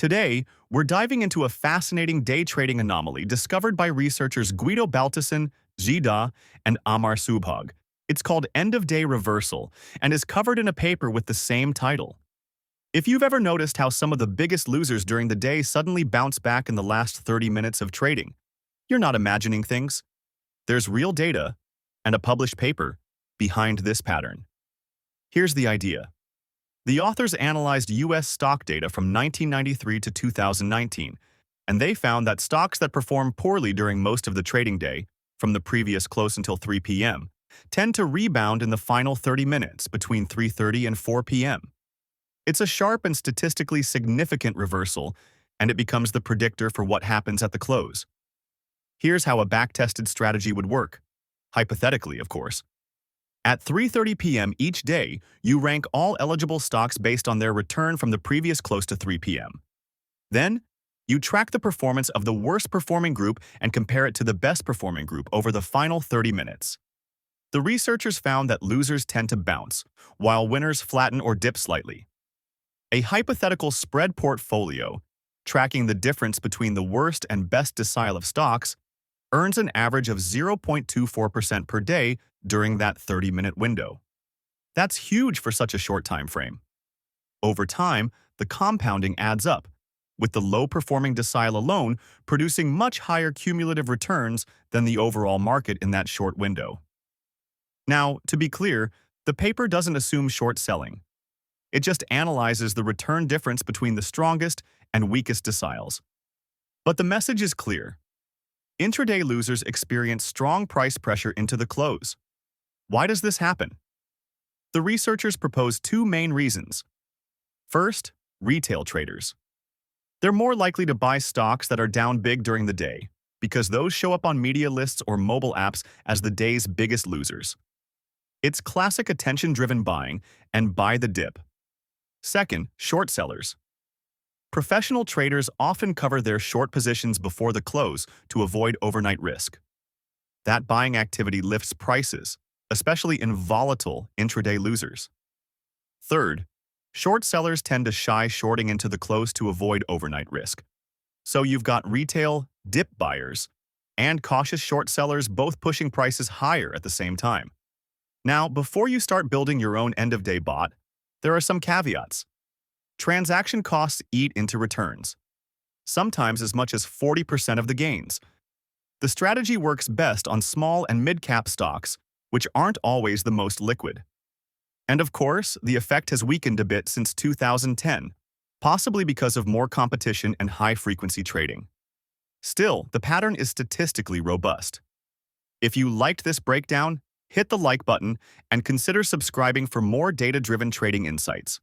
Today, we're diving into a fascinating day trading anomaly discovered by researchers Guido Baltussen, Zida, and Amar Subhag. It's called end-of-day reversal and is covered in a paper with the same title. If you've ever noticed how some of the biggest losers during the day suddenly bounce back in the last 30 minutes of trading, you're not imagining things. There's real data and a published paper behind this pattern. Here's the idea. The authors analyzed U.S. stock data from 1993 to 2019, and they found that stocks that perform poorly during most of the trading day, from the previous close until 3 p.m., tend to rebound in the final 30 minutes between 3:30 and 4 p.m. It's a sharp and statistically significant reversal, and it becomes the predictor for what happens at the close. Here's how a backtested strategy would work. Hypothetically, of course. At 3:30 p.m. each day, you rank all eligible stocks based on their return from the previous close to 3 p.m. Then, you track the performance of the worst performing group and compare it to the best performing group over the final 30 minutes. The researchers found that losers tend to bounce, while winners flatten or dip slightly. A hypothetical spread portfolio, tracking the difference between the worst and best decile of stocks, earns an average of 0.24% per day during that 30-minute window. That's huge for such a short time frame. Over time, the compounding adds up, with the low-performing decile alone producing much higher cumulative returns than the overall market in that short window. Now, to be clear, the paper doesn't assume short selling. It just analyzes the return difference between the strongest and weakest deciles. But the message is clear. Intraday losers experience strong price pressure into the close. Why does this happen? The researchers propose two main reasons. First, retail traders. They're more likely to buy stocks that are down big during the day, because those show up on media lists or mobile apps as the day's biggest losers. It's classic attention-driven buying and buy the dip. Second, short sellers. Professional traders often cover their short positions before the close to avoid overnight risk. That buying activity lifts prices, especially in volatile intraday losers. Third, short sellers tend to shy shorting into the close to avoid overnight risk. So you've got retail dip buyers and cautious short sellers both pushing prices higher at the same time. Now, before you start building your own end-of-day bot, there are some caveats. Transaction costs eat into returns, sometimes as much as 40% of the gains. The strategy works best on small and mid-cap stocks, which aren't always the most liquid. And of course, the effect has weakened a bit since 2010, possibly because of more competition and high-frequency trading. Still, the pattern is statistically robust. If you liked this breakdown, hit the like button and consider subscribing for more data-driven trading insights.